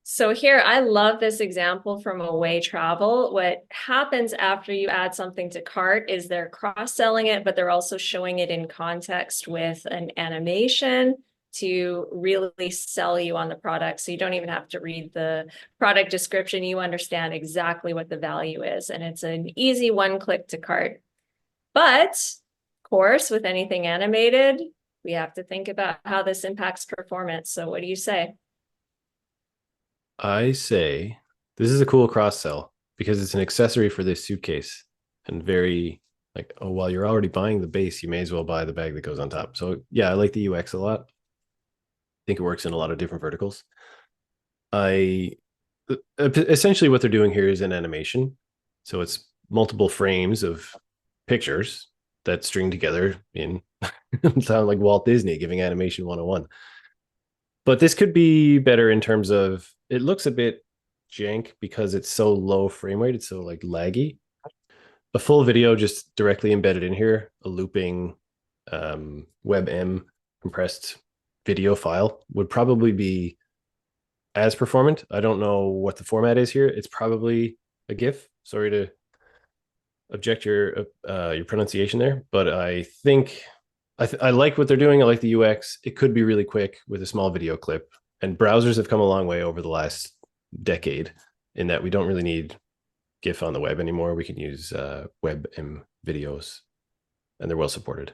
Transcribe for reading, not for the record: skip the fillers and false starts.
So here, I love this example from Away Travel. What happens after you add something to cart is they're cross-selling it, but they're also showing it in context with an animation to really sell you on the product. So you don't even have to read the product description. You understand exactly what the value is, and it's an easy one click to cart. But of course, with anything animated, we have to think about how this impacts performance. So what do you say? I say this is a cool cross sell because it's an accessory for this suitcase and very like, oh, while you're already buying the base, you may as well buy the bag that goes on top. So yeah, I like the UX a lot. I think it works in a lot of different verticals. I essentially what they're doing here is an animation. So it's multiple frames of pictures that string together in sound like Walt Disney giving animation 101. But this could be better in terms of it looks a bit jank because it's so low frame rate, it's so like laggy. A full video just directly embedded in here, a looping WebM compressed video file would probably be as performant. I don't know what the format is here. It's probably a GIF. Sorry to object your pronunciation there, but I think I like what they're doing. I like the UX. It could be really quick with a small video clip. And browsers have come a long way over the last decade in that we don't really need GIF on the web anymore. We can use WebM videos, and they're well supported.